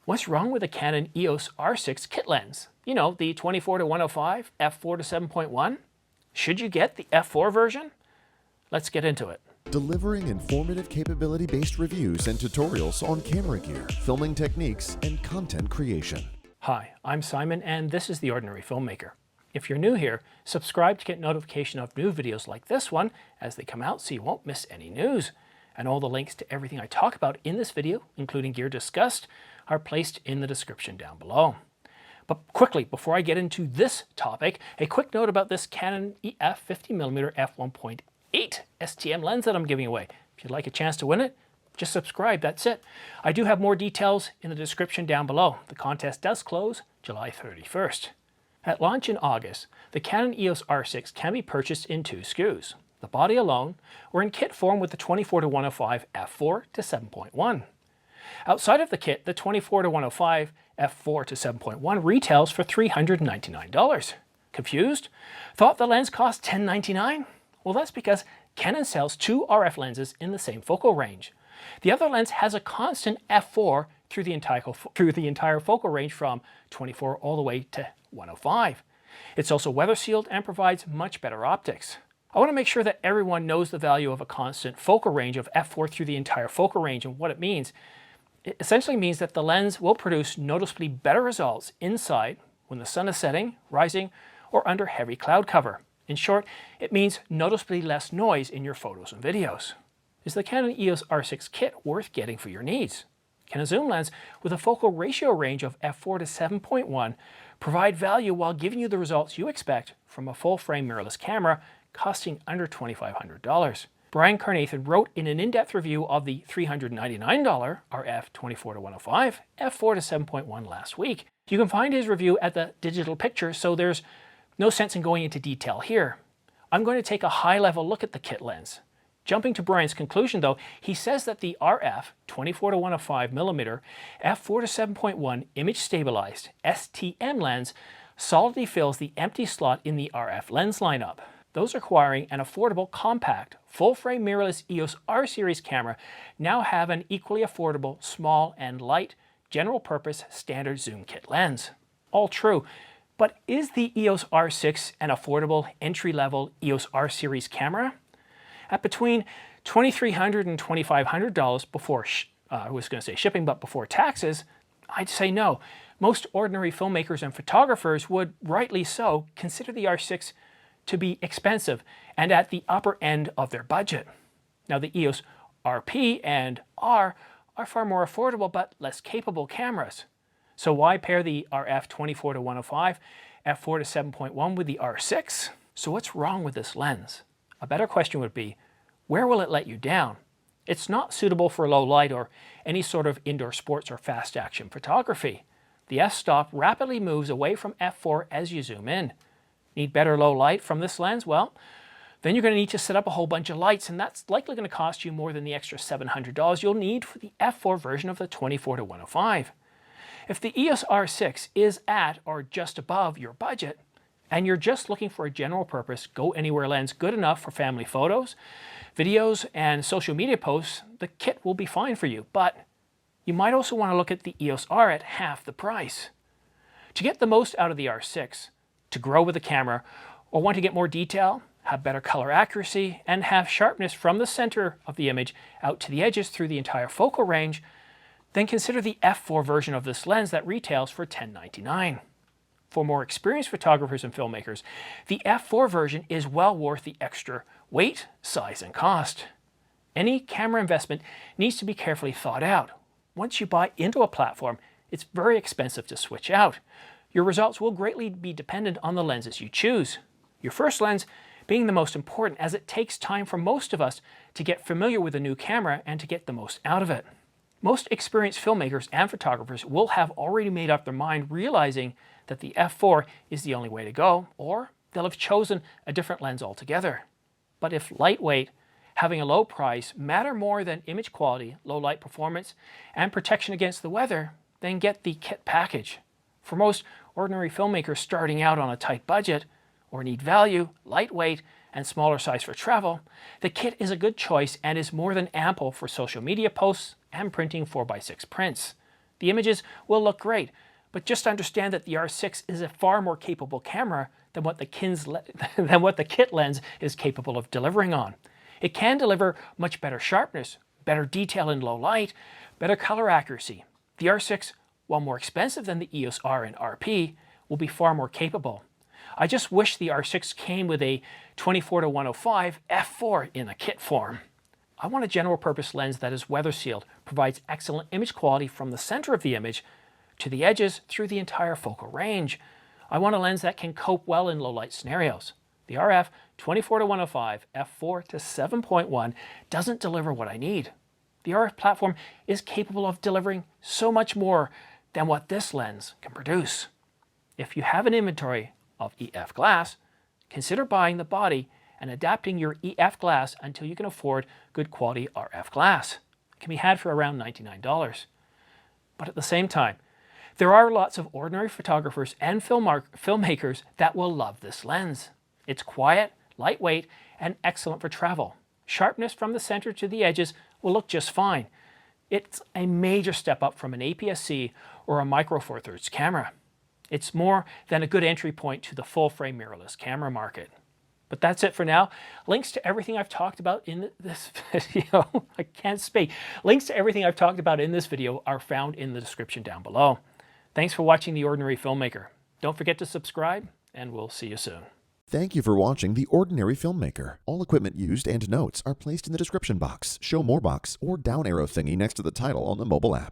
What's wrong with the Canon EOS R6 Kit lens? You know, the 24-105, f4 to 7.1? Should you get the f4 version? Let's get into it. Delivering informative capability-based reviews and tutorials on camera gear, filming techniques, and content creation. Hi, I'm Simon and this is The Ordinary Filmmaker. If you're new here, subscribe to get notification of new videos like this one as they come out so you won't miss any news. And all the links to everything I talk about in this video, including gear discussed, are placed in the description down below. But quickly, before I get into this topic, a quick note about this Canon EF 50mm f1.8 STM lens that I'm giving away. If you'd like a chance to win it, just subscribe, that's it. I do have more details in the description down below. The contest does close July 31st. At launch in August, the Canon EOS R6 can be purchased in two SKUs, the body alone, or in kit form with the 24-105 f4 to 7.1. Outside of the kit, the 24-105 f4 to 7.1 retails for $399. Confused? Thought the lens cost $10.99? Well, that's because Canon sells two RF lenses in the same focal range. The other lens has a constant f4 through the entire focal range from 24 all the way to 105. It's also weather sealed and provides much better optics. I want to make sure that everyone knows the value of a constant focal range of f4 through the entire focal range and what it means. It essentially means that the lens will produce noticeably better results inside when the sun is setting, rising, or under heavy cloud cover. In short, it means noticeably less noise in your photos and videos. Is the Canon EOS R6 Kit worth getting for your needs? Can a zoom lens with a focal ratio range of f4 to 7.1 provide value while giving you the results you expect from a full-frame mirrorless camera costing under $2,500? Brian Carnathan wrote in an in-depth review of the $399 RF 24-105 f4 to 7.1 last week. You can find his review at the digital picture, so there's no sense in going into detail here. I'm going to take a high-level look at the kit lens. Jumping to Brian's conclusion though, he says that the RF 24-105mm f4 to 7.1 image stabilized STM lens solidly fills the empty slot in the RF lens lineup. Those requiring an affordable, compact, full-frame mirrorless EOS R series camera now have an equally affordable, small and light, general-purpose standard zoom kit lens. All true, but is the EOS R6 an affordable, entry-level EOS R series camera? At between $2,300 and $2,500 before, I was going to say shipping, but before taxes, I'd say no. Most ordinary filmmakers and photographers would, rightly so, consider the R6 to be expensive and at the upper end of their budget. Now the EOS RP and R are far more affordable but less capable cameras. So why pair the RF 24-105 f4 to 7.1 with the R6? So what's wrong with this lens? A better question would be, where will it let you down? It's not suitable for low light or any sort of indoor sports or fast action photography. The f-stop rapidly moves away from f4 as you zoom in. Need better low light from this lens? Well, then you're going to need to set up a whole bunch of lights, and that's likely going to cost you more than the extra $700 you'll need for the f4 version of the 24-105. If the EOS R6 is at or just above your budget, and you're just looking for a general purpose, go-anywhere lens good enough for family photos, videos, and social media posts, the kit will be fine for you. But you might also want to look at the EOS R at half the price. To get the most out of the R6, to grow with the camera, or want to get more detail, have better color accuracy, and have sharpness from the center of the image out to the edges through the entire focal range, then consider the f4 version of this lens that retails for $10.99. For more experienced photographers and filmmakers, the f4 version is well worth the extra weight, size, and cost. Any camera investment needs to be carefully thought out. Once you buy into a platform, it's very expensive to switch out. Your results will greatly be dependent on the lenses you choose. Your first lens being the most important, as it takes time for most of us to get familiar with a new camera and to get the most out of it. Most experienced filmmakers and photographers will have already made up their mind realizing that the f4 is the only way to go, or they'll have chosen a different lens altogether. But if lightweight, having a low price matter more than image quality, low light performance, and protection against the weather, then get the kit package. For most ordinary filmmakers starting out on a tight budget, or need value, lightweight, and smaller size for travel, the kit is a good choice and is more than ample for social media posts and printing 4x6 prints. The images will look great, but just understand that the R6 is a far more capable camera than what the kit lens is capable of delivering on. It can deliver much better sharpness, better detail in low light, better color accuracy. The R6, while more expensive than the EOS R and RP, will be far more capable. I just wish the R6 came with a 24-105 f4 in a kit form. I want a general purpose lens that is weather sealed, provides excellent image quality from the center of the image to the edges through the entire focal range. I want a lens that can cope well in low light scenarios. The RF 24-105 f4 to 7.1 doesn't deliver what I need. The RF platform is capable of delivering so much more than what this lens can produce. If you have an inventory of EF glass, consider buying the body and adapting your EF glass until you can afford good quality RF glass. It can be had for around $99. But at the same time, there are lots of ordinary photographers and filmmakers that will love this lens. It's quiet, lightweight, and excellent for travel. Sharpness from the center to the edges will look just fine. It's a major step up from an APS-C or a Micro Four Thirds camera. It's more than a good entry point to the full-frame mirrorless camera market. But that's it for now. Links to everything I've talked about in this video, I can't speak. Links to everything I've talked about in this video are found in the description down below. Thanks for watching The Ordinary Filmmaker. Don't forget to subscribe, and we'll see you soon. Thank you for watching The Ordinary Filmmaker. All equipment used and notes are placed in the description box, show more box, or down arrow thingy next to the title on the mobile app.